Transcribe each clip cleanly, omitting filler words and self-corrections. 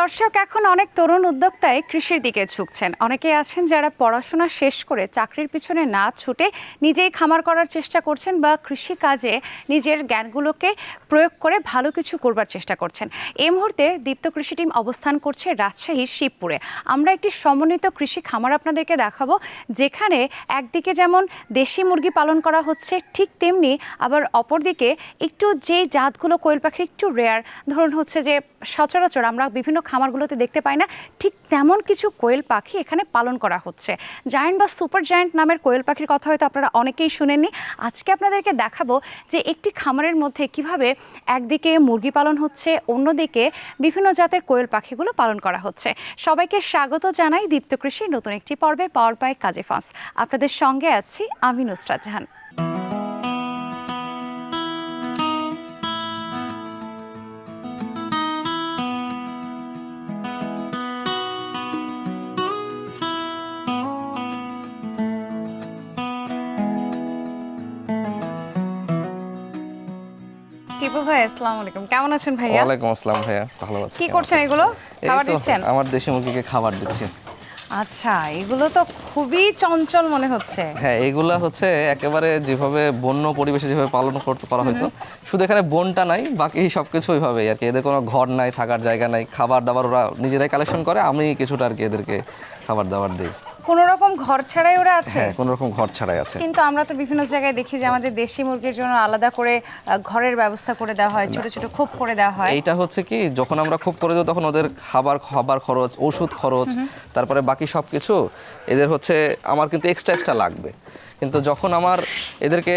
দর্শক, এখন অনেক তরুণ উদ্যোক্তাই কৃষির দিকে ঝুঁকছেন। অনেকেই আছেন যারা পড়াশোনা শেষ করে চাকরির পিছনে না ছুটে নিজেই খামার করার চেষ্টা করছেন বা কৃষি কাজে নিজের জ্ঞানগুলোকে প্রয়োগ করে ভালো কিছু করবার চেষ্টা করছেন। এই মুহূর্তে দীপ্ত কৃষি টিম অবস্থান করছে রাজশাহীর শিবপুরে। আমরা একটি সমন্বিত কৃষি খামার আপনাদেরকে দেখাবো, যেখানে একদিকে যেমন দেশি মুরগি পালন করা হচ্ছে, ঠিক তেমনি আবার অপরদিকে একটু যেই জাতগুলো কোয়েল পাখির একটু রেয়ার, ধরুন হচ্ছে যে সচরাচর আমরা বিভিন্ন খামারগুলোতে দেখতে পাই না, ঠিক তেমন কিছু কোয়েল পাখি এখানে পালন করা হচ্ছে। জায়ান্ট বা সুপার জায়ান্ট নামের কোয়েল পাখির কথা হয়তো আপনারা অনেকেই শুনেননি। আজকে আপনাদেরকে দেখাবো যে একটি খামারের মধ্যে কিভাবে একদিকে মুরগি পালন হচ্ছে, অন্যদিকে বিভিন্ন জাতের কোয়েল পাখিগুলো পালন করা হচ্ছে। সবাইকে স্বাগত জানাই দীপ্ত কৃষির নতুন একটি পর্বে, পাওয়ার বাই কাজী ফার্মস। আপনাদের সঙ্গে আছি আমি নুসরাত জাহান। টিপু ভাই, আসসালামু আলাইকুম। কেমন আছেন ভাইয়া? ওয়ালাইকুম আসসালাম ভাইয়া, ভালো আছি। কি করছেন এগুলো? খাবার এই তো দিচ্ছেন? আমার দেশি মুরগিকে খাবার দিচ্ছি। আচ্ছা, এগুলো তো খুবই চঞ্চল মনে হচ্ছে। হ্যাঁ, এগুলা হচ্ছে একেবারে যেভাবে বন্য পরিবেশে যেভাবে পালন করা হয়তো, শুধু এখানে বনটা নাই, বাকি সবকিছু ওইভাবেই আর কি। এদের কোনো ঘর নাই, থাকার জায়গা নাই, খাবার দাবার ওরা নিজেরাই কালেকশন করে, আমি কিছুটা আর কি এদেরকে খাবার দাবার দিই। কোনো রকম ঘর ছাড়াই ওরা আছে? হ্যাঁ, কোনো রকম ঘর ছাড়াই আছে। কিন্তু আমরা তো বিভিন্ন জায়গায় দেখি যে আমাদের দেশি মুরগির জন্য আলাদা করে ঘরের ব্যবস্থা করে দেওয়া হয়, ছোট ছোট খোপ করে দেওয়া হয়। এইটা হচ্ছে কি, যখন আমরা খুব করে দিই তখন ওদের খাবার খরচ, ওষুধ খরচ, তারপরে বাকি সব কিছু এদের হচ্ছে আমার কিন্তু এক্সট্রা লাগবে। কিন্তু যখন আমার এদেরকে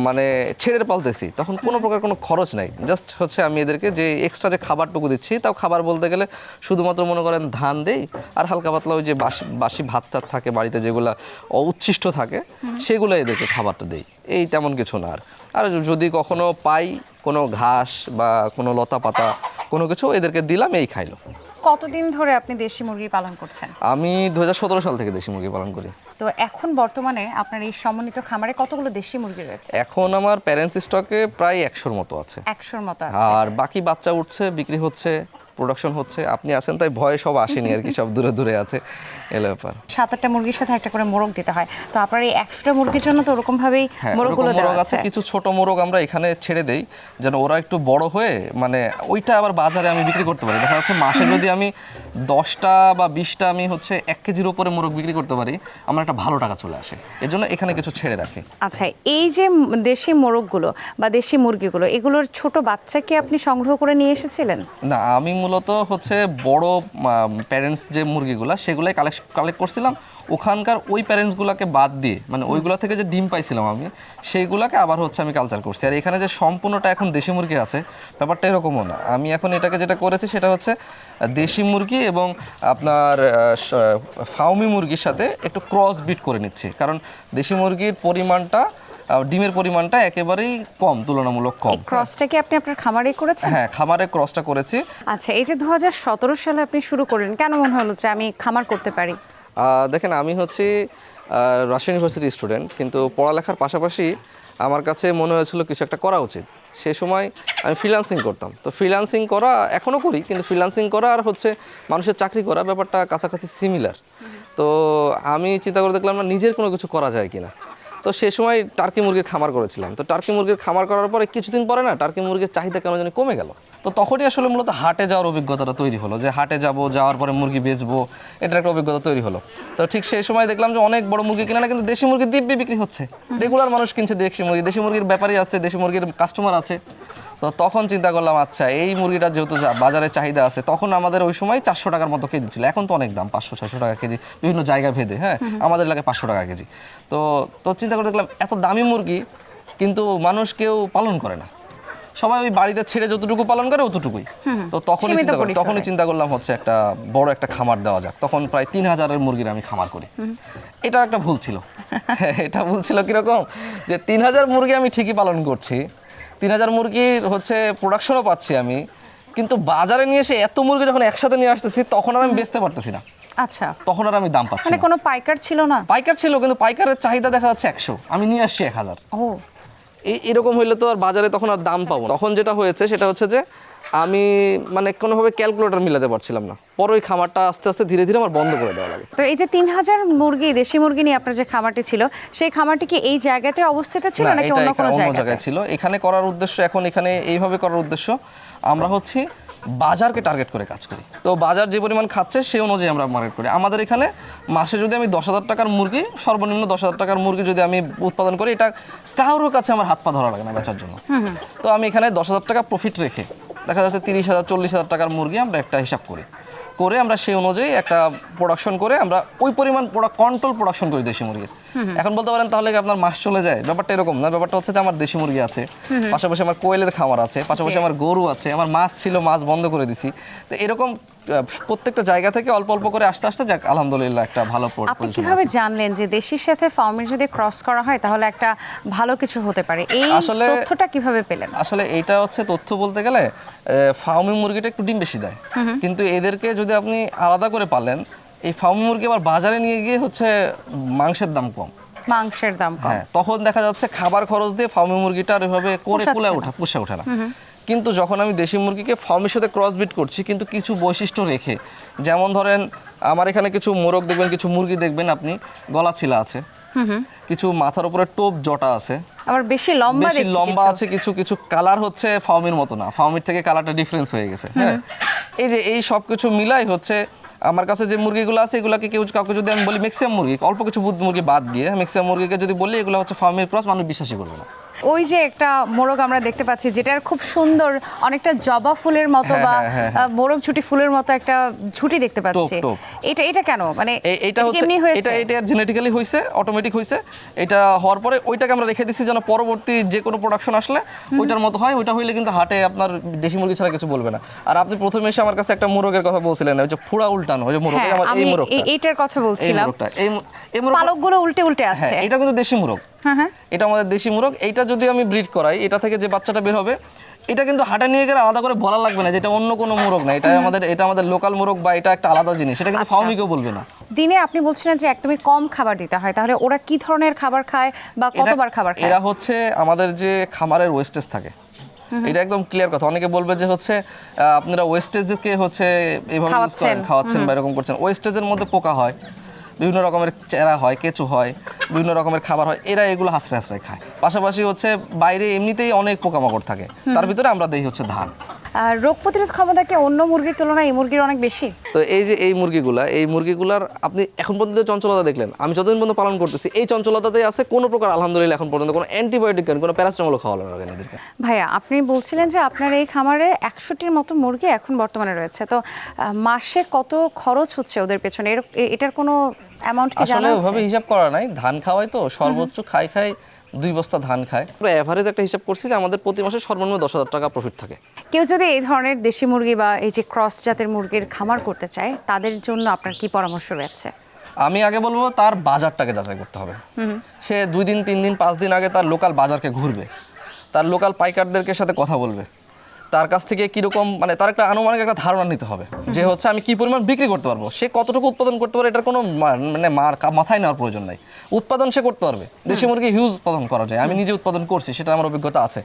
মানে ছেড়ে পালতেছি তখন কোনো প্রকার কোনো খরচ নাই। জাস্ট হচ্ছে আমি এদেরকে যে এক্সট্রা যে খাবারটুকু দিচ্ছি, তাও খাবার বলতে গেলে শুধুমাত্র মনে করেন ধান দেই, আর হালকা পাতলা ওই যে বাসি ভাত টাত থাকে বাড়িতে, যেগুলো উচ্ছিষ্ট থাকে সেগুলো এদেরকে খাবারটা দেই। এই তেমন কিছু না। আর যদি কখনো পাই কোনো ঘাস বা কোনো লতা পাতা কোনো কিছু এদেরকে দিলাম, এই খাইলো। কতদিন ধরে আপনি দেশি মুরগি পালন করছেন? আমি 2017 সাল থেকে দেশি মুরগি পালন করি। তো এখন বর্তমানে আপনার এই সমন্বিত খামারে কতগুলো দেশি মুরগি রয়েছে? এখন আমার প্যারেন্টস স্টকে প্রায় 100-র মতো আছে। 100-র মতো আছে। আর বাকি বাচ্চা উঠছে, বিক্রি হচ্ছে, প্রোডাকশন হচ্ছে। আপনি আছেন তাই ভয়ে সব আসেনি আর কি, সব দূরে দূরে আছে। এলো ব্যাপার। 7-8টা মুরগির সাথে একটা করে মোরগ দিতে হয়। তো আপনার এই 100টা মুরগির জন্য তো ওরকম ভাবেই মোরগগুলো দেওয়া আছে। কিছু ছোট মোরগ আমরা এখানে ছেড়ে দেই, যেন ওরা একটু বড় হয়ে মানে ওইটা আবার বাজারে আমি বিক্রি করতে পারি। দেখা যাচ্ছে মাসে যদি আমি 10টা বা 20টা আমি হচ্ছে 1 কেজির উপরে মোরগ বিক্রি করতে পারি, আমার একটা ভালো টাকা চলে আসে। এর জন্য এখানে কিছু ছেড়ে রাখি। আচ্ছা, এই যে দেশি মোরগগুলো বা দেশি মুরগিগুলো, এগুলোর ছোট বাচ্চা কি আপনি সংগ্রহ করে নিয়ে এসেছিলেন? না, আমি মূলত হচ্ছে বড় প্যারেন্টস যে মুরগিগুলা সেগুলাই কালেক্ট করছিলাম। ওখানকার ওই প্যারেন্টসগুলোকে বাদ দিয়ে, মানে ওইগুলা থেকে যে ডিম পাইছিলাম আমি, সেইগুলাকে আবার হচ্ছে আমি কালচার করছি। আর এখানে যে সম্পূর্ণটা এখন দেশি মুরগি আছে, ব্যাপারটা এরকমও না। আমি এখন এটাকে যেটা করেছি সেটা হচ্ছে দেশি মুরগি এবং আপনার ফাউমি মুরগির সাথে একটু ক্রস বিট করে নিচ্ছি, কারণ দেশি মুরগির পরিমাণটা, ডিমের পরিমাণটা একেবারেই কম, তুলনামূলক কম। এই ক্রসটা কি আপনি আপনার খামারেই করেছেন? হ্যাঁ, খামারে ক্রসটা করেছি। আচ্ছা, এই যে 2017 সালে আপনি শুরু করলেন, কেন মনে হলো যে আমি খামার করতে পারি? দেখেন, আমি হচ্ছি রাজশাহী ইউনিভার্সিটির স্টুডেন্ট, কিন্তু পড়ালেখার পাশাপাশি আমার কাছে মনে হয়েছিল কিছু একটা করা উচিত। সে সময় আমি ফ্রিল্যান্সিং করতাম। তো ফ্রিল্যান্সিং করা এখনও করি, কিন্তু ফ্রিল্যান্সিং করা আর হচ্ছে মানুষের চাকরি করা ব্যাপারটা কাছাকাছি সিমিলার। তো আমি চিন্তা করে দেখলাম না নিজের কোনো কিছু করা যায় কিনা। তো সে সময় টার্কি মুরগির খামার করেছিলাম। তো টার্কি মুরগির খামার করার পরে কিছুদিন পরে না টার্কি মুরগির চাহিদা কেন জানি কমে গেল। তো তখনই আসলে মূলত হাটে যাওয়ার অভিজ্ঞতাটা তৈরি হলো, যে হাটে যাওয়ার পরে মুরগি বেচবো, এটার একটা অভিজ্ঞতা তৈরি হলো। তো ঠিক সেই সময় দেখলাম যে অনেক বড় মুরগি কিনে না, কিন্তু দেশি মুরগি দিব্যি বিক্রি হচ্ছে। রেগুলার মানুষ কিনছে দেশি মুরগির ব্যাপারই আছে, দেশি মুরগির কাস্টমার আছে। তো তখন চিন্তা করলাম, আচ্ছা এই মুরগিটা যেহেতু বাজারে চাহিদা আছে, তখন আমাদের ওই সময় 400 টাকার মতো কেজি ছিল। এখন তো অনেক দাম, 500-600 টাকা কেজি বিভিন্ন জায়গা ভেদে। হ্যাঁ, আমাদের লাগে 500 টাকা কেজি। তো চিন্তা করে দেখলাম এত দামি মুরগি কিন্তু মানুষ কেউ পালন করে না, সবাই ওই বাড়িতে ছেড়ে যতটুকু পালন করে অতটুকুই। তো তখনই চিন্তা করলাম হচ্ছে একটা বড় একটা খামার দেওয়া যাক। তখন প্রায় 3000-এর মুরগির আমি খামার করি। এটা একটা ভুল ছিল। এটা ভুল ছিল কিরকম, যে 3000 মুরগি আমি ঠিকই পালন করছি, 3000 মুরগির হচ্ছে প্রোডাকশনও পাচ্ছি আমি, কিন্তু বাজারে নিয়ে এসে এত মুরগি যখন একসাথে নিয়ে আসতেছি তখন আর আমি বেচতে পারতেছি না। আচ্ছা, তখন আর আমি দাম পাচ্ছি মানে না। কোনো পাইকার ছিল না? পাইকার ছিল, কিন্তু পাইকারের চাহিদা দেখা যাচ্ছে 100, আমি নিয়ে আসছি 1000। ও, এরকম হইলে তো আর বাজারে তখন আর দাম পাবো না। তখন যেটা হয়েছে সেটা হচ্ছে যে আমি মানে কোনোভাবে ক্যালকুলেটর মিলাতে পারছিলাম না। পরে ওই খামারটা আস্তে আস্তে ধীরে ধীরে আমার বন্ধ করে দেওয়া লাগে। তো এই যে 3000 মুরগি, দেশি মুরগি নিয়ে আপনার যে খামারটি ছিল, সেই খামারটি কি এই জায়গাতে অবস্থিত ছিল না, নাকি এটা অন্য কোনো অন্য জায়গাতে? জায়গায় ছিল। এখানে করার উদ্দেশ্য, এখন এখানে এইভাবে করার উদ্দেশ্য, আমরা হচ্ছে বাজারকে টার্গেট করে কাজ করি। তো বাজার যে পরিমাণ খাচ্ছে সেই অনুযায়ী আমরা মার্কেট করি। আমাদের এখানে মাসে যদি আমি 10,000 টাকার মুরগি, সর্বনিম্ন 10,000 টাকার মুরগি যদি আমি উৎপাদন করি, এটা কারোর কাছে আমার হাত পা ধরা লাগে না বেচার জন্য। তো আমি এখানে 10,000 টাকা প্রফিট রেখে দেখা যাচ্ছে 30,000 40,000 টাকার মুরগি আমরা একটা হিসাব করি, করে আমরা সেই অনুযায়ী একটা প্রোডাকশন করে আমরা ওই পরিমাণ কন্ট্রোল প্রোডাকশন করি দেশি মুরগির। এখন বলতে পারেন তাহলে কি আপনার মাস চলে যায়? ব্যাপারটা এরকম না। ব্যাপারটা হচ্ছে যে আমার দেশি মুরগি আছে, পাশাপাশি আমার কোয়েলের খামার আছে, পাশাপাশি আমার গরু আছে, আমার মাছ ছিল, মাছ বন্ধ করে দিছি। তো এরকম প্রত্যেকটা জায়গা থেকে অল্প অল্প করে আস্তে আস্তে যাক আলহামদুলিল্লাহ একটা ভালো আপনি কিভাবে জানলেন যে দেশির সাথে ফার্মের যদি ক্রস করা হয় তাহলে একটা ভালো কিছু হতে পারে? এই আসলে- তথ্যটা কিভাবে পেলেন? আসলে এইটা হচ্ছে তথ্য বলতে গেলে ফার্মি মুরগিটা একটু ডিম বেশি দেয়, কিন্তু এদেরকে যদি আপনি আলাদা করে পালেন, এই ফার্মি মুরগি আবার বাজারে নিয়ে গিয়ে হচ্ছে মাংসের দাম কম। মাংসের দাম কম। হ্যাঁ, তখন দেখা যাচ্ছে খাবার খরচ দিয়ে ফার্মি মুরগিটা আর ওইভাবে করে পোষাচ্ছে পুষে ওঠে না। কিন্তু যখন আমি দেশি মুরগিকে ফার্মের সাথে ক্রস বিট করছি, কিন্তু কিছু বৈশিষ্ট্য রেখে, যেমন ধরেন আমার এখানে কিছু মোরগ দেখবেন, কিছু মুরগি দেখবেন আপনি গলা ছিলা আছে, কিছু মাথার উপরে টোপ জটা আছে, আবার বেশি লম্বা বেশি দেখছি লম্বা কিছু। আছে, কিছু কিছু কালার হচ্ছে ফার্মের মতো না, ফার্মের থেকে কালারটা ডিফারেন্স হয়ে গেছে। হ্যাঁ, এই যে এই সব কিছু মিলাই হচ্ছে আমার কাছে যে মুরগিগুলো আছে, এগুলোকে কাউকে যদি আমি বলি ম্যাক্সিমাম মুরগি, অল্প কিছু মুরগি বাদ দিয়ে ম্যাক্সিমাম মুরগিকে যদি বলি এগুলো হচ্ছে ফার্মের ক্রস, মানুষ বিশ্বাসই করবে না। ওই যে একটা মোরগ আমরা দেখতে পাচ্ছি যেটার খুব সুন্দর, অনেকটা জবা ফুলের মতো বা মোরগ ঝুটি ফুলের মতো একটা ঝুটি দেখতে পাচ্ছি। টোপ। এটা কেন, মানে এটা হচ্ছে এমনি হয়েছে? এটা জেনেটিক্যালি হয়েছে, অটোমেটিক হয়েছে। এটা হওয়ার পরে ওইটাকে আমরা রেখে দিচ্ছি যেন পরবর্তী যে কোনো প্রোডাকশন আসলে ওইটার মতো হয়। ওইটা হইলে কিন্তু হাটে আপনার দেশি মুরগি ছাড়া কিছু বলবে না। আর আপনি প্রথমে এসে আমার কাছে একটা মোরগের কথা বলছিলেন, ওই যে ফুড়া উল্টানো, ওই যে মোরগ, হ্যাঁ, আমার এই আমি মোরগটা, এইটার কথা এই বলছিলাম। মোরগটা, এই মোরগ, পালকগুলো উল্টে উল্টে আছে। হ্যাঁ, এটা কিন্তু দেশি মোরগ। হ্যাঁ, এটা আমাদের দেশি মোরগ। এইটা যদি আমি ব্রিড করাই, এটা থেকে যে বাচ্চাটা বের হবে, এটা কিন্তু হাটে নিয়ে গেলে আলাদা করে বলা লাগবে না যে এটা অন্য কোনো মোরগ না, এটা আমাদের লোকাল মোরগ বা এটা একটা আলাদা জিনিস। এটা কিন্তু ফার্মিকেও বলবে না। দিনে আপনি বলছিলেন যে একদমই কম খাবার দিতে হয়, তাহলে ওরা কি ধরনের খাবার খায় বা কতবার খাবার খায়? এরা হচ্ছে আমাদের যে খামারের ওয়েস্টেজ থাকে, এটা একদম ক্লিয়ার কথা। অনেকে বলবে যে হচ্ছে আপনারা ওয়েস্টেজকে হচ্ছে এইভাবে ইউজ করেন, খাওয়াচ্ছেন বা এরকম করছেন। ওয়েস্টেজের মধ্যে পোকা হয়, বিভিন্ন রকমের চেরা হয়, কেঁচো হয়, বিভিন্ন রকমের খাবার হয়, এরা এগুলো হাসড়ে হাসড়ে খায়। পাশাপাশি হচ্ছে বাইরে এমনিতেই অনেক পোকামাকড় থাকে, তার ভিতরে আমরা দেই হচ্ছে ধান। আর রোগ প্রতিরোধ ক্ষমতা কি অন্য মুরগির তুলনায় এই মুরগির অনেক বেশি? তো এই যে এই মুরগিগুলার আপনি এখন পর্যন্ত চঞ্চলতা দেখলেন, আমি যতদিন পর্যন্ত পালন করতেছি এই চঞ্চলতাতেই আছে। কোনো প্রকার আলহামদুলিল্লাহ এখন পর্যন্ত কোনো অ্যান্টিবায়োটিক কোনো প্যারাসিটামল খাওয়ানো লাগে না এদেরকে। ভাইয়া, আপনি বলছিলেন যে আপনার এই খামারে 100টির মতো মুরগি এখন বর্তমানে রয়েছে, তো মাসে কত খরচ হচ্ছে ওদের পেছনে? এটার কোনো অ্যামাউন্ট কি জানা আসলে আছে? ওভাবে হিসাব করা নাই। ধান খাওয়াই তো সর্বোচ্চ খাই 2 বস্তা ধান খায়। আমরা এভারেজ একটা হিসাব করছি যে আমাদের প্রতি মাসে সর্বনিম্ন 10,000 টাকা প্রফিট থাকে। কেউ যদি এই ধরনের দেশি মুরগি বা এই যে ক্রস জাতের মুরগির খামার করতে চায়, তাদের জন্য আপনার কি পরামর্শ রয়েছে? আমি আগে বলবো তার বাজারটাকে যাচাই করতে হবে। সে 2 দিন 3 দিন 5 দিন আগে তার লোকাল বাজারকে ঘুরবে, তার লোকাল পাইকারদেরকে সাথে কথা বলবে, তার কাছ থেকে কিরকম, মানে তার একটা আনুমানিক একটা ধারণা নিতে হবে যে হচ্ছে আমি কি পরিমাণ বিক্রি করতে পারবো, সে কতটুকু উৎপাদন করতে পারে। এটার কোনো মানে মাথায় নেওয়ার প্রয়োজন নাই। উৎপাদন সে করতে পারবে। দেশি মুরগি হিউজ উৎপাদন করা যায়, আমি নিজে উৎপাদন করছি, সেটা আমার অভিজ্ঞতা আছে।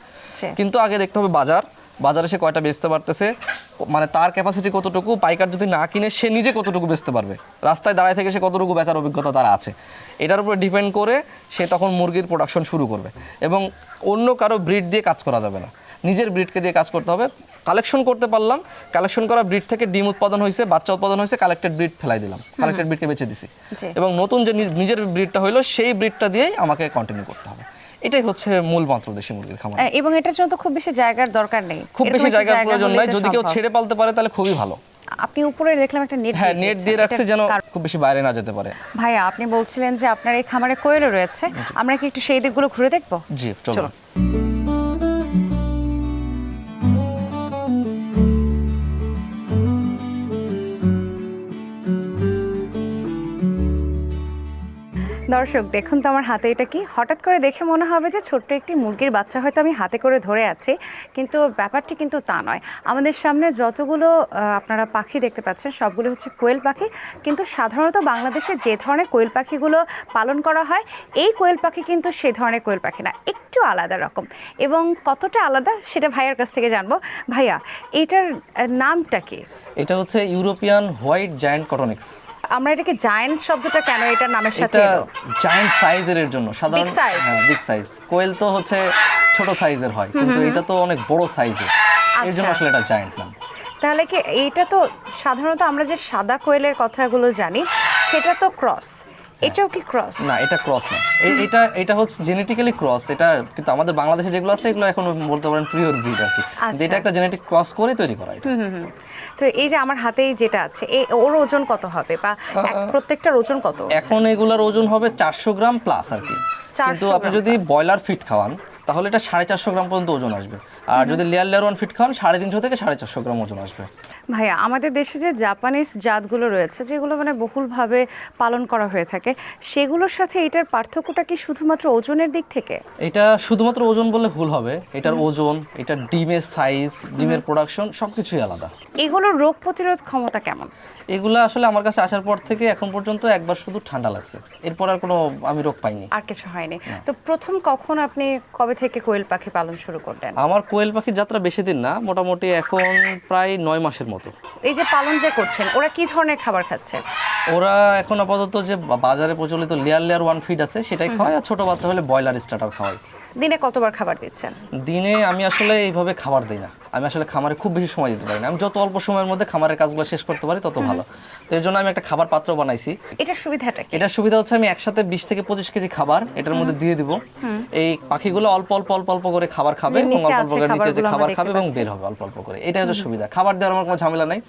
কিন্তু আগে দেখতে হবে বাজারে সে কয়টা বেচতে পারতেছে, মানে তার ক্যাপাসিটি কতটুকু, পাইকার যদি না কিনে সে নিজে কতটুকু বেচতে পারবে, রাস্তায় দাঁড়ায় থেকে সে কতটুকু বেচার অভিজ্ঞতা তার আছে, এটার উপরে ডিপেন্ড করে সে তখন মুরগির প্রোডাকশন শুরু করবে। এবং অন্য কারো ব্রিড দিয়ে কাজ করা যাবে না, নিজের ব্রিডকে দিয়ে কাজ করতে হবে। কালেকশন করতে পারলাম, কালেকশন করা ব্রিড থেকে ডিম উৎপাদন হয়েছে, বাচ্চা উৎপাদন হয়েছে, কালেক্টেড ব্রিড ফেলাই দিলাম, কালেক্টেড ব্রিডকে বেঁচে দিছি, এবং নতুন যে নিজের ব্রিডটা হইলো সেই ব্রিডটা দিয়েই আমাকে কন্টিনিউ করতে হবে। এটাই হচ্ছে মূল মন্ত্র দেশি মুরগির খামার। এবং এটার জন্য তো খুব বেশি জায়গার দরকার নেই, খুব বেশি জায়গার প্রয়োজন নাই। যদি কেউ ছেড়ে পালতে পারে তাহলে খুবই ভালো। আপনি উপরে দেখলাম একটা নেট, হ্যাঁ, নেট দিয়ে রাখছে যেন খুব বেশি বাইরে না যেতে পারে। ভাইয়া, আপনি বলছিলেন যে আপনার এই খামারে কোয়েলও রয়েছে, আমরা কি একটু সেই দিকগুলো ঘুরে দেখবো? জি, চলো। দর্শক দেখুন তো আমার হাতে এটা কি, হঠাৎ করে দেখে মনে হবে যে ছোট্ট একটি মুরগির বাচ্চা হয়তো আমি হাতে করে ধরে আছি, কিন্তু ব্যাপারটি কিন্তু তা নয়। আমাদের সামনে যতগুলো আপনারা পাখি দেখতে পাচ্ছেন সবগুলো হচ্ছে কোয়েল পাখি, কিন্তু সাধারণত বাংলাদেশে যে ধরনের কোয়েল পাখিগুলো পালন করা হয় এই কোয়েল পাখি কিন্তু সে ধরনের কোয়েল পাখি না, একটু আলাদা রকম। এবং কতটা আলাদা সেটা ভাইয়ার কাছ থেকে জানবো। ভাইয়া, এইটার নামটা কি? এটা হচ্ছে ইউরোপিয়ান হোয়াইট জায়ান্ট কটনিক্স। আমরা এটাকে জায়ান্ট শব্দটা কেন এটার নামের সাথে এটা এলো? জায়ান্ট সাইজের জন্য সাধারণ, Big size? হ্যাঁ বিগ সাইজ। কোয়েল তো হচ্ছে ছোট সাইজের হয়, কিন্তু এটা তো অনেক বড় সাইজের, এর জন্য আচ্ছা। আসলে এটা জায়ান্ট নাম। তাহলে কি এইটা তো সাধারণত আমরা যে সাদা কোয়েলের কথাগুলো জানি সেটা তো ক্রস, এটাও কি ক্রস? না, এটা ক্রস না। এটা হচ্ছে জেনেটিক্যালি ক্রস। এটা কিন্তু আমাদের বাংলাদেশে যেগুলো আছে এগুলো এখন বলতে পারেন পিওর ব্রিড আর কি। আচ্ছা। এটা একটা জেনেটিক ক্রস করে তৈরি করা এটা। তো এই যে আমার হাতেই যেটা আছে ওর ওজন কত হবে, বা প্রত্যেকটার ওজন কত? এখন এগুলার ওজন হবে 400 গ্রাম প্লাস আর কি। 400 কিন্তু আপনি গ্রাম যদি plus। ব্রয়লার ফিট খাওয়ান তাহলে এটা 450 গ্রাম পর্যন্ত ওজন আসবে, আর যদি লেয়ার ওয়ান ফিট খাওয়ান 350 থেকে 450 গ্রাম ওজন আসবে। ভাইয়া, আমাদের দেশে যে জাপানিজ জাতগুলো রয়েছে যেগুলো মানে বহুলভাবে পালন করা হয়ে থাকে, সেগুলোর সাথে এটার পার্থক্যটা কি শুধুমাত্র ওজনের দিক থেকে? এটা শুধুমাত্র ওজন বললে ভুল হবে। এটার ওজন, এটার ডিমের সাইজ, ডিমের প্রোডাকশন সবকিছুই আলাদা। এগুলোর রোগ প্রতিরোধ ক্ষমতা কেমন? এগুলো আসলে আমার কাছে আসার পর থেকে এখন পর্যন্ত একবার শুধু ঠান্ডা লাগছে, এরপর আর কোনো আমি রোগ পাইনি। আর কিছু হয়নি? তো প্রথম কখন আপনি কবে থেকে কোয়েল পাখি পালন শুরু করলেন? আমার কোয়েল পাখির যাত্রা বেশি দিন না, মোটামুটি এখন প্রায় 9 মাসের মতো। এই যে পালন যে করছেন, ওরা কি ধরনের খাবার খাচ্ছে? ওরা এখন আপাতত যে বাজারে প্রচলিত লেয়ার ওয়ান ফিড আছে সেটাই খাওয়ায়, আর ছোট বাচ্চা হলে ব্রয়লার স্টার্টার খাওয়াই। দিনে কতবার খাবার দিচ্ছেন? দিনে আমি আসলে এইভাবে খাবার দিই না, আমি আসলে খামারে খুব বেশি সময় দিতে পারি না। আমি যত অল্প সময়ের মধ্যে খামারের কাজগুলো শেষ করতে পারি তত ভালো। তো এর জন্য আমি একটা খাবার পাত্র বানাইছি। এটার সুবিধাটা কি? এটার সুবিধা হচ্ছে আমি একসাথে 20 থেকে 25 কেজি খাবার এটার মধ্যে দিয়ে দিব। এই পাখিগুলো অল্প অল্প অল্প অল্প করে খাবার খাবে এবং নিচে অল্প অল্প আছে করে নিচে যে খাবারগুলো খাবার আমরা খাবে দেখতে এবং পাচ্ছি। বের হবে অল্প অল্প করে। এটা হচ্ছে সুবিধা। খাবার দেওয়ার আমার কোনো ঝামেলা নাই।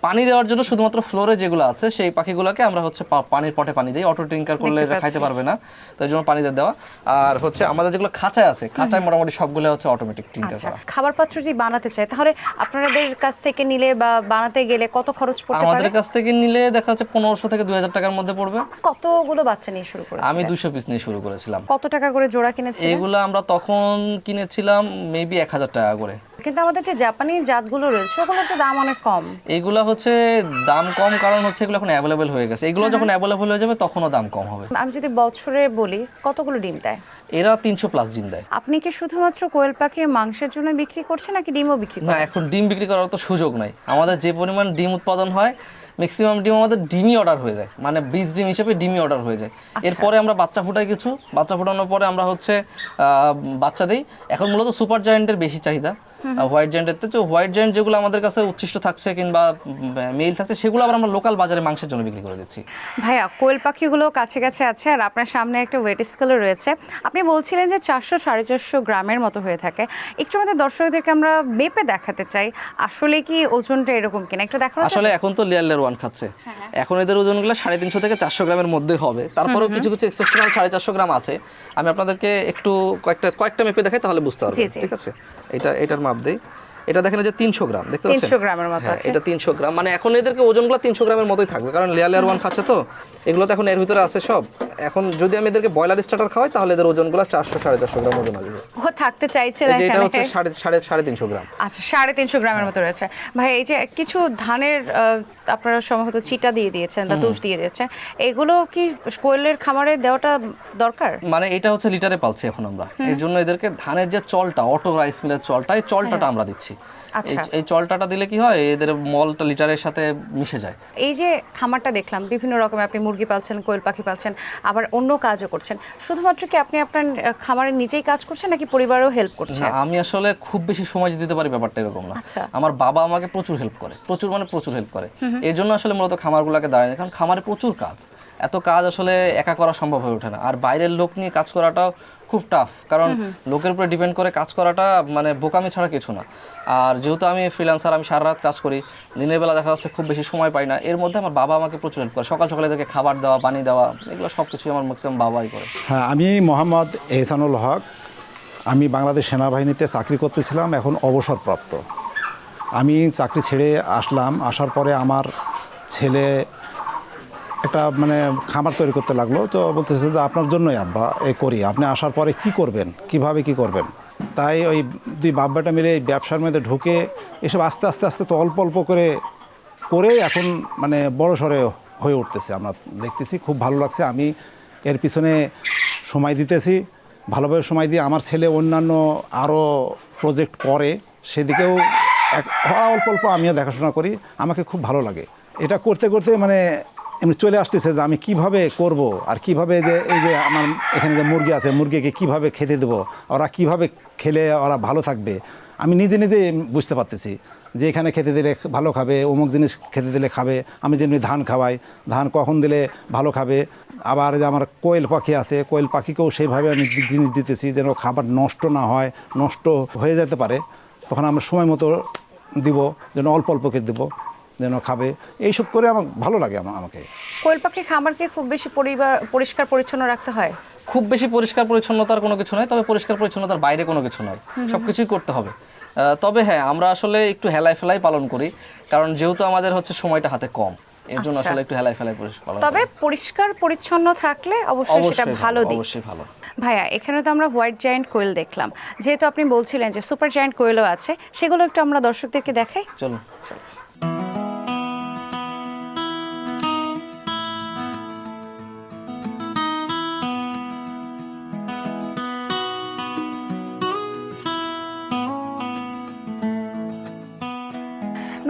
পানি দেওয়ার জন্য শুধুমাত্র ফ্লোরে যেগুলো আছে সেই পাখিগুলোকে আমরা হচ্ছে পানির পটে পানি দিই। অটো ট্রিঙ্কার করলে দেখতে এরা খাইতে পাচ্ছি। পারবে না, তাই জন্য পানি দিয়ে দেওয়া। আর হচ্ছে আমাদের যেগুলো খাঁচায় আছে, খাঁচায় মোটামুটি সবগুলো হচ্ছে অটোমেটিক ট্রিঙ্কার আচ্ছা, করা। খাবার পাত্র যদি বানাতে চায় তাহলে আপনাদের কাছ থেকে নিলে বা বানাতে গেলে কত খরচ পড়তে পারে? আমাদের কাছ থেকে নিলে দেখা যাচ্ছে 1500 থেকে 2000 টাকার মধ্যে পড়বে। কতগুলো বাচ্চা নিয়ে শুরু করেছেন? আমি 200 পিস নিয়ে শুরু করেছিলাম। কত টাকা করে জোড়া কিনেছিলেন? এগুলো আমরা তখন কিনেছিলাম মেবি 1000 টাকা করে। কিন্তু আমাদের যে জাপানি জাতগুলো রয়েছে ওগুলোর তো দাম অনেক কম। এইগুলা হচ্ছে দাম কম কারণ হচ্ছে এগুলো এখন অ্যাভেলেবেল হয়ে গেছে। এগুলো যখন অ্যাভেলেবেল হয়ে যাবে তখনও দাম কম হবে। আমি যদি বছরে বলি কতগুলো ডিম দেয়? এরা 300 প্লাস ডিম দেয়। আপনি কি শুধুমাত্র কোয়েল পাখি মাংসের জন্য বিক্রি করছেন নাকি ডিমও বিক্রি না, করেন? এখন ডিম বিক্রি করার তো সুযোগ নাই। আমাদের যে পরিমাণ ডিম উৎপাদন হয় ম্যাক্সিমাম ডিম আমাদের ডিমই অর্ডার হয়ে যায়, মানে বীজ ডিম হিসেবে ডিমই অর্ডার হয়ে যায়। এরপরে আমরা বাচ্চা ফুটাই কিছু, বাচ্চা ফুটানোর পরে আমরা হচ্ছে বাচ্চা দিই। এখন মূলত সুপার জায়ান্টের বেশি চাহিদা, হোয়াইট জায়ান্টের তো হোয়াইট জায়ান্ট যেগুলো আমাদের কাছে উচ্ছিষ্ট থাকছে কিংবা মেল থাকছে সেগুলো আবার আমরা লোকাল বাজারে মাংসের জন্য বিক্রি করে দিচ্ছি। ভাইয়া, কোয়েল পাখিগুলো কাছে কাছে আছে আর আপনার সামনে একটা ওয়েট স্কেলও রয়েছে। আপনি বলছিলেন যে 400-450 গ্রামের মতো হয়ে থাকে। একটু আমাদের দর্শকদেরকে আমরা মেপে দেখাতে চাই আসলে কি ওজনটা এরকম কিনা, একটু দেখানো আসলে এখন তো লেয়ার ওয়ান খাচ্ছে, এখন এদের ওজনগুলো 350 থেকে 400 গ্রামের মধ্যে হবে। তারপরেও কিছু কিছু এক্সেপশনাল 450 গ্রাম আছে। আমি আপনাদেরকে একটু কয়েকটা মেপে দেখাই তাহলে বুঝতে পারবেন। জি, জি। ঠিক আছে, এটার মাপ দেই। এটা দেখেন যে 300 গ্রাম, দেখতে পাচ্ছেন? 300 গ্রামের মতো হ্যাঁ, আছে। এটা 300 গ্রাম, মানে এখন এদেরকে ওজনগুলো 300 গ্রামের মতোই থাকবে কারণ লেয়ার ওয়ান খাচ্ছে তো। এগুলো তো এখন এর ভিতরে আছে সব। এখন যদি আমি এদেরকে ব্রয়লার স্টার্টার খাওয়াই তাহলে এদের ওজনগুলো 400-450 গ্রাম ওজন আসবে। ও থাকতে চাইছে না এই যে এটা এখানে? হচ্ছে 350 গ্রাম। আচ্ছা, 350 গ্রামের মতো রয়েছে। ভাই, এই যে কিছু ধানের আপনারা সম্ভবত চিটা দিয়ে দিয়েছেন বা তুষ দিয়ে দিয়েছেন, এগুলো কি কোয়েলের খামারে দেওয়াটা দরকার? মানে এটা হচ্ছে লিটারে পালছি এখন আমরা। এর জন্য এদেরকে ধানের যে চলটা, অটো রাইস মিলের চলটা, এই চলটাটা আমরা দিচ্ছি। আচ্ছা। এই চলটাটা দিলে কি হয়, এদের মলটা লিটারের সাথে মিশে যায়। এই যে খামারটা দেখলাম বিভিন্ন রকমের, আপনি মুরগি পালছেন, কোয়েল পাখি পালছেন, আবার অন্য কাজও করছেন। শুধুমাত্র কি আপনি আপনার খামারে নিজেই কাজ করছেন নাকি পরিবারও হেল্প করছে? না, আমি আসলে খুব বেশি সময় যে দিতে পারি ব্যাপারটা এরকম না। আচ্ছা। আমার বাবা আমাকে প্রচুর হেল্প করে, প্রচুর হেল্প করে। এর জন্য আসলে মূলত খামারগুলোকে দাঁড়ায়, কারণ খামারে প্রচুর কাজ, এত কাজ আসলে একা করা সম্ভব হয়ে ওঠে না। আর বাইরের লোক নিয়ে কাজ করাটাও খুব টাফ, কারণ লোকের উপরে ডিপেন্ড করে কাজ করাটা মানে বোকামি ছাড়া কিছু না। আর যেহেতু আমি ফ্রিল্যান্সার, আমি সারা রাত কাজ করি, দিনের বেলা দেখা যাচ্ছে খুব বেশি সময় পাই না। এর মধ্যে আমার বাবা আমাকে প্রচুর হেল্প করে, সকাল সকালে এদেরকে খাবার দেওয়া, পানি দেওয়া, এগুলো সব কিছুই আমার ম্যাক্সিমাম বাবাই করে। হ্যাঁ, আমি মোহাম্মদ এহসানুল হক। আমি বাংলাদেশ সেনাবাহিনীতে চাকরি করতেছিলাম, এখন অবসরপ্রাপ্ত। আমি চাকরি ছেড়ে আসলাম। আসার পরে আমার ছেলে একটা মানে খামার তৈরি করতে লাগলো। তো বলতেছে যে আপনার জন্যই আব্বা এই করি, আপনি আসার পরে কি করবেন, কিভাবে কি করবেন। তাই ওই দুই বাপ বেটা মিলে এই ব্যবসার মধ্যে ঢুকে এসব আস্তে আস্তে আস্তে তো অল্প অল্প করে এখন মানে বড় সড়ে হয়ে উঠতেছে। আমরা দেখতেছি, খুব ভালো লাগছে। আমি এর পিছনে সময় দিতেছি, ভালোভাবে সময় দিয়ে আমার ছেলে অন্যান্য আরও প্রজেক্ট করে, সেদিকেও অল্প অল্প আমিও দেখাশোনা করি। আমাকে খুব ভালো লাগে এটা করতে করতে, মানে এমনি চলে আসতেছে যে আমি কিভাবে করব আর কিভাবে যে এই যে আমার এখানে যে মুরগি আছে, মুরগিকে কিভাবে খেতে দেবো, ওরা কিভাবে খেলে ওরা ভালো থাকবে। আমি নিজে নিজে বুঝতে পারতেছি যে এখানে খেতে দিলে ভালো খাবে, অমুক জিনিস খেতে দিলে খাবে। আমি যেমনি ধান খাওয়াই, ধান কখন দিলে ভালো খাবে। আবার যে আমার কোয়েল পাখি আছে, কোয়েল পাখিকেও সেইভাবে আমি জিনিস দিতেছি যেন খাবার নষ্ট না হয়, নষ্ট হয়ে যেতে পারে। তখন আমরা সময় মতো দিব, যেন অল্প অল্প করে দেবো, যেন খাবে। এইসব করে আমার ভালো লাগে। আমাকে কোয়েল পাখির খামারকে খুব বেশি পরিষ্কার পরিচ্ছন্ন রাখতে হয়? খুব বেশি পরিষ্কার পরিচ্ছন্নতার কোনো কিছু নয়, তবে পরিষ্কার পরিচ্ছন্নতার বাইরে কোনো কিছু নয়, সব কিছুই করতে হবে। তবে হ্যাঁ, আমরা আসলে একটু হেলাই ফেলাই পালন করি, কারণ যেহেতু আমাদের হচ্ছে সময়টা হাতে কম, এর জন্য আসলে একটু হেলাই ফেলাই পালন করি। তবে পরিষ্কার পরিচ্ছন্ন থাকলে অবশ্যই সেটা ভালো দিক। অবশ্যই ভালো। ভাইয়া, এখানে তো আমরা হোয়াইট জায়ান্ট কোয়েল দেখলাম, যেহেতু আপনি বলছিলেন যে সুপার জায়ান্ট কোয়েলও আছে, সেগুলো একটু আমরা দর্শকদেরকে দেখাই। চলুন।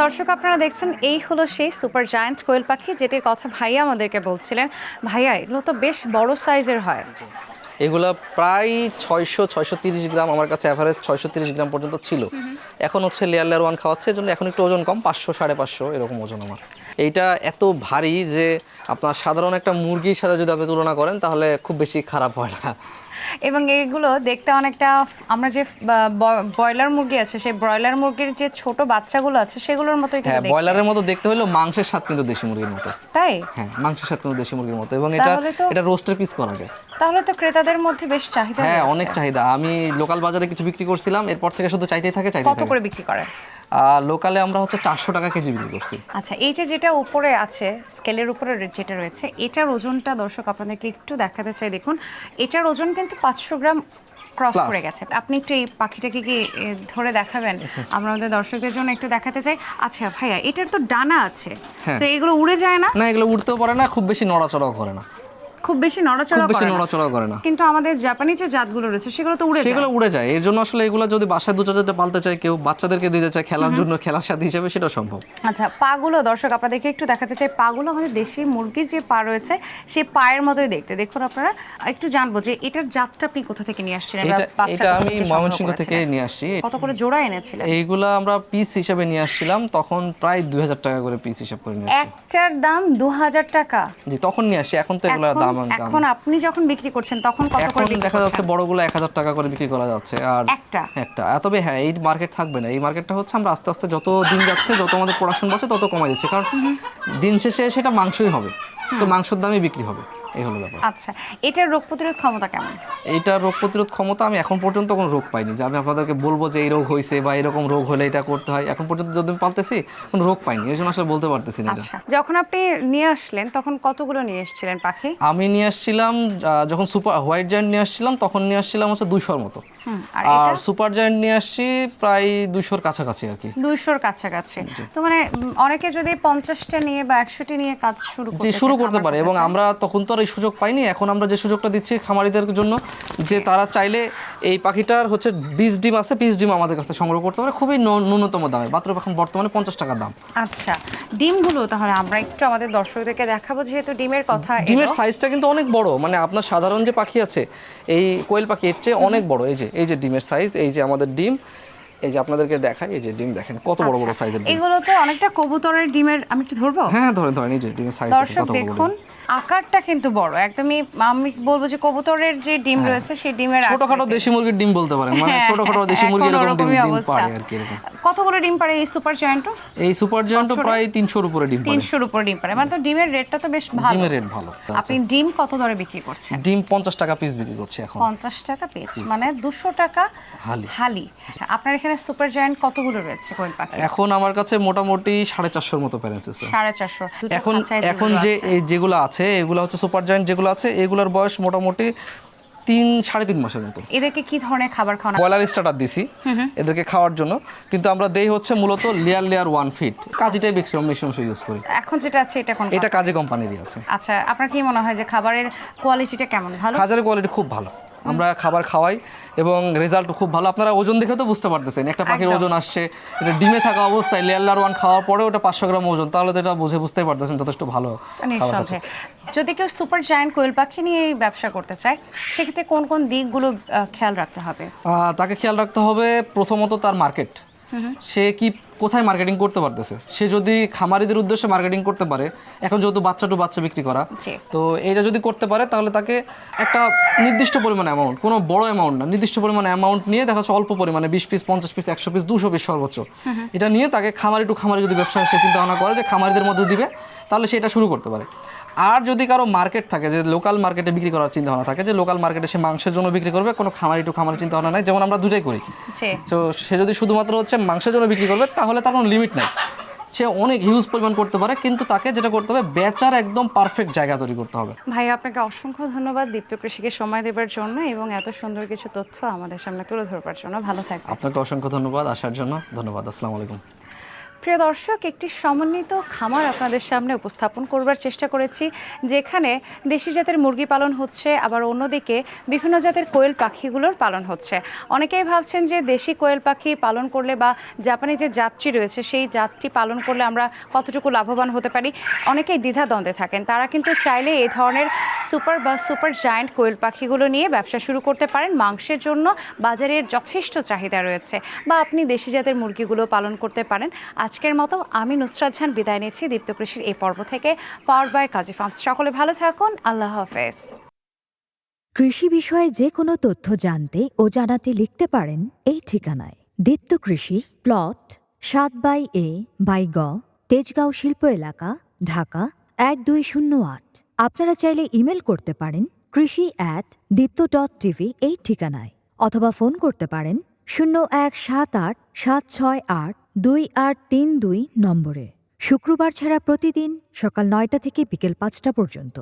দর্শক, আপনারা দেখছেন এই হলো সেই সুপার জায়ান্ট কোয়েল পাখি, যেটির কথা ভাইয়া আমাদেরকে বলছিলেন। ভাইয়া, এগুলো তো বেশ বড় সাইজের হয়। এগুলা প্রায় 630 গ্রাম, আমার কাছে অ্যাভারেজ 630 গ্রাম পর্যন্ত ছিল। এখন হচ্ছে লেয়ার ওয়ান খাওয়াচ্ছে, এই জন্য এখন একটু ওজন কম, 500 550 এরকম ওজন আমার। এইটা এত ভারী যে আপনার সাধারণ একটা মুরগির সাথে যদি আপনি তুলনা করেন তাহলে খুব বেশি খারাপ হয় না। এবং এগুলো দেখতে অনেকটা, আমরা যে ব্রয়লার মুরগি আছে, সেই ব্রয়লার মুরগির যে ছোট বাচ্চাগুলো আছে সেগুলোর মতোই কিন্তু হ্যাঁ, দেখতে। ব্রয়লারের মতো দেখতে হলেও মাংসের স্বাদ কিন্তু দেশি মুরগির মতো। তাই? হ্যাঁ, মাংসের স্বাদ কিন্তু দেশি মুরগির মতো, এবং তাহলে তো- এটা রোস্টের পিস করা যায়। তাহলে তো ক্রেতাদের মধ্যে বেশ চাহিদা হ্যাঁ, রয়েছে। অনেক চাহিদা। আমি লোকাল বাজারে কিছু বিক্রি করছিলাম, এরপর থেকে শুধু চাইতেই থাকে। কত করে বিক্রি করেন? লোকালে আমরা হচ্ছে 400 টাকা কেজি বিক্রি করছি। আচ্ছা, এই যে যেটা উপরে আছে, স্কেলের উপরে যেটা রয়েছে, এটার ওজনটা দর্শক আপনাদেরকে একটু দেখাতে চাই। দেখুন, এটার ওজন কিন্তু 500 গ্রাম ক্রস Plus। করে গেছে। আপনি একটু এই পাখিটাকে কি ধরে দেখাবেন? আমরা আমাদের দর্শকদের জন্য একটু দেখাতে চাই। আচ্ছা ভাইয়া, এটার তো ডানা আছে, হ্যাঁ। তো এগুলো উড়ে যায় না? না, এগুলো উঠতেও পারে না, খুব বেশি নড়াচড়াও করে না। খুব বেশি নড়াচড়া করে না। কিন্তু আমাদের জাপানি যে জাতগুলো রয়েছে সেগুলো তো উড়ে যায়। সেগুলো উড়ে যায়। এর জন্য আসলে এগুলো যদি বাসায় দুটো যেতে পালতে চায় কেউ, বাচ্চাদেরকে দিতে চায় খেলার জন্য, খেলার সাথে হিসেবে, সেটা সম্ভব। আচ্ছা, পাগুলো দর্শক আপনাদেরকে একটু দেখাতে চাই। পাগুলো আমাদের দেশি মুরগির যে পা রয়েছে সেই পায়ের মতোই দেখতে। দেখুন, আপনারা একটু জানবো যে এটার জাতটা আপনি কোথা থেকে নিয়ে আসছিলেন? এটা আমি ময়মনসিংহ থেকে নিয়ে আসছি। কত করে জোড়া এনেছিলেন? এইগুলা আমরা পিস হিসাবে নিয়ে আসছিলাম, তখন প্রায় 2000 টাকা করে পিস হিসাব করে নিয়ে আসছি। একটার দাম 2000 টাকা? জি, তখন নিয়ে আসছি। এখন তো এগুলোর দাম এখন আপনি যখন বিক্রি করছেন তখন কত করে বিক্রি দেখা যাচ্ছে করছেন? বড়গুলো 1000 টাকা করে বিক্রি করা যাচ্ছে। আর একটা তবে হ্যাঁ, এই মার্কেট থাকবে না। এই মার্কেটটা হচ্ছে আমরা আস্তে আস্তে যত দিন যাচ্ছে, যত আমাদের প্রোডাকশন বাড়ছে, তত কমে যাচ্ছে, কারণ দিন শেষে সেটা মাংসই হবে, তো মাংসের দামই বিক্রি হবে, এই হলো ব্যাপার। আচ্ছা, এটার রোগ প্রতিরোধ ক্ষমতা কেমন? এইটার রোগ প্রতিরোধ ক্ষমতা আমি এখন পর্যন্ত কোনো রোগ পাইনি যে আমি আপনাদেরকে বলবো যে এই রোগ হয়েছে বা এরকম রোগ হলে এটা করতে হয়। এখন পর্যন্ত যতদিন পালতেছি কোনো রোগ পাইনি, এই জন্য আসলে বলতে পারতেছি না। আচ্ছা, যখন আপনি নিয়ে আসলেন তখন কতগুলো নিয়ে এসেছিলেন পাখি? আমি নিয়ে আসছিলাম যখন সুপার হোয়াইট জায়ান্ট নিয়ে আসছিলাম, তখন নিয়ে আসছিলাম হচ্ছে 200-র মতো। আর সুপার জায়ান্ট নিয়ে আসছি প্রায় 200-র কাছাকাছি আর কি। 200-র কাছাকাছি। তো মানে অনেকে যদি 50টা নিয়ে বা 100টি নিয়ে কাজ শুরু করতে পারে, এবং আমরা তখন তো আর এই সুযোগ পাইনি। এখন আমরা যে সুযোগটা দিচ্ছি খামারিদের জন্য, যে তারা চাইলে এই পাখিটার হচ্ছে 20 ডিম আছে, 20 ডিম আমাদের কাছে সংগ্রহ করতে পারে খুবই ন্যূনতম দামে, মাত্র এখন বর্তমানে 50 টাকা দাম। আচ্ছা, ডিমগুলো তাহলে আমরা একটু আমাদের দর্শকদেরকে দেখাবো, যেহেতু ডিমের কথা। ডিমের সাইজটা কিন্তু অনেক বড়, মানে আপনার সাধারণ যে পাখি আছে এই কোয়েল পাখি, এর চেয়ে অনেক বড়। এই যে ডিমের সাইজ, এই যে আমাদের ডিম, এই যে আপনাদেরকে দেখাই, এই যে ডিম দেখেন কত বড় বড় সাইজের ডিম। এগুলো তো অনেকটা কবুতরের ডিমের, আমি একটু ধরবো? হ্যাঁ, ধরেন এই যে ডিমের সাইজ দর্শক দেখুন, আকারটা কিন্তু বড় একদমই। আমি বলবো যে কবুতরের যে ডিম রয়েছে সেই ডিমের ছোটখাটো দেশি মুরগির ডিম বলতে পারেন, মানে ছোটখাটো দেশি মুরগি এরকম ডিম পারে আর কি। এরকম কতগুলো ডিম পারে এই সুপার জায়ান্ট? এই সুপার জায়ান্ট প্রায় 300-র উপরে ডিম পারে। 300-র উপরে ডিম পারে, মানে তো ডিমের রেটটা তো বেশ ভালো। ডিমের রেট ভালো। আপনি ডিম কত দরে বিক্রি করছেন? ডিম 50 টাকা পিস বিক্রি করছি এখন। 50 টাকা পিস, মানে 200 টাকা হালি। আচ্ছা, আপনার এখানে এখানে সুপার জায়ান্ট কতগুলো রয়েছে কোয়েল পাখি? এখন আমার কাছে মোটামুটি 450-র মতো প্যারেন্টস আছে। 450। এখন যেগুলো আছে এগুলো হচ্ছে সুপার জায়ান্ট যেগুলো আছে, এগুলোর বয়স মোটামুটি 3-3.5 মাসের মতো। এদেরকে কি ধরনের খাবার খাওয়ানো? ব্রয়লার স্টার্টার দিছি এদেরকে খাওয়ার জন্য, কিন্তু আমরা দেই হচ্ছে মূলত লেয়ার 1 ফিট কাজীটাই বেশি ইউজ করি। এখন যেটা আছে এটা কাজী কোম্পানিরই আছে। আচ্ছা, আপনার কি মনে হয় যে খাবারের কোয়ালিটিটা কেমন? ভালো? খাবারের কোয়ালিটি খুব ভালো, আমরা খাবার খাওয়াই এবং রেজাল্টও খুব ভালো। আপনারা ওজন দেখে তো বুঝতে পারতেছেন একটা পাখির একদম। ওজন আসছে, এটা ডিমে থাকা অবস্থায় লেয়ার 1 খাওয়ার পরে ওটা 500 গ্রাম ওজন, তাহলে তো এটা বুঝতেই পারতেছেন যথেষ্ট ভালো খাবার খাচ্ছে। নিঃসন্দেহে। যদি কেউ সুপার জায়ান্ট কোয়েল পাখি নিয়ে এই ব্যবসা করতে চায়, সেক্ষেত্রে কোন কোন দিকগুলো খেয়াল রাখতে হবে? তাকে খেয়াল রাখতে হবে প্রথমত তার মার্কেট, সে কি কোথায় মার্কেটিং করতে পারতেছে। সে যদি খামারিদের উদ্দেশ্যে মার্কেটিং করতে পারে, এখন যেহেতু বাচ্চা বিক্রি করা, জি। তো এটা যদি করতে পারে তাহলে তাকে একটা নির্দিষ্ট পরিমাণ অ্যামাউন্ট, কোনো বড় অ্যামাউন্ট না, নির্দিষ্ট পরিমাণ অ্যামাউন্ট নিয়ে দেখা যাচ্ছে অল্প পরিমাণে 20 পিস 50 পিস 100 পিস 200 পিস সর্বোচ্চ, এটা নিয়ে তাকে খামারি যদি ব্যবসা সে চিন্তা ভাবনা করে যে খামারিদের মধ্যে দিবে, তাহলে সে এটা শুরু করতে পারে। আর যদি কারো মার্কেট থাকে, যে লোকাল মার্কেটে বিক্রি করার চিন্তা ভাবনা থাকে, যে লোকাল মার্কেটে সে মাংসের জন্য বিক্রি করবে, কোনো খামারি চিন্তা ভাবনা নাই, যেমন আমরা দুটাই করি, তো সে যদি শুধুমাত্র হচ্ছে মাংসের জন্য বিক্রি করবে তাহলে তার কোনো লিমিট নাই, সে অনেক হিউজ পরিমাণ করতে পারে, কিন্তু তাকে যেটা করতে হবে বেচার একদম পারফেক্ট জায়গা তৈরি করতে হবে। ভাই, আপনাকে অসংখ্য ধন্যবাদ দীপ্ত কৃষিকে সময় দেওয়ার জন্য এবং এত সুন্দর কিছু তথ্য আমাদের সামনে তুলে ধরবার জন্য। ভালো থাকবেন। আপনাকে অসংখ্য ধন্যবাদ আসার জন্য। ধন্যবাদ। আসসালামু আলাইকুম। প্রিয় দর্শক, একটি সমন্বিত খামার আপনাদের সামনে উপস্থাপন করবার চেষ্টা করেছি, যেখানে দেশি জাতের মুরগি পালন হচ্ছে, আবার অন্যদিকে বিভিন্ন জাতের কোয়েল পাখিগুলোর পালন হচ্ছে। অনেকেই ভাবছেন যে দেশি কোয়েল পাখি পালন করলে বা জাপানি যে জাতটি রয়েছে সেই জাতটি পালন করলে আমরা কতটুকু লাভবান হতে পারি, অনেকেই দ্বিধাদ্বন্দ্বে থাকেন। তারা কিন্তু চাইলে এই ধরনের সুপার জায়ান্ট কোয়েল পাখিগুলো নিয়ে ব্যবসা শুরু করতে পারেন। মাংসের জন্য বাজারের যথেষ্ট চাহিদা রয়েছে, বা আপনি দেশি জাতের মুরগিগুলো পালন করতে পারেন। আজকের মতো আমি নুসরাত জাহান বিদায় নিচ্ছি দীপ্ত কৃষির এই পর্ব থেকে, পাওয়ার বাই কাজী ফার্মস। সকলে ভালো থাকুন। আল্লাহ হাফেজ। কৃষি বিষয়ে যে কোনো তথ্য জানতে ও জানাতে লিখতে পারেন এই ঠিকানায়। দীপ্ত কৃষি, প্লট 7/A/গ, তেজগাঁও শিল্প এলাকা, ঢাকা 1208। আপনারা চাইলে ইমেল করতে পারেন krishi@dipto.tv এই ঠিকানায়, অথবা ফোন করতে পারেন 0178-768-2832 নম্বরে। শুক্রবার ছাড়া প্রতিদিন সকাল 9টা থেকে বিকেল 5টা পর্যন্ত।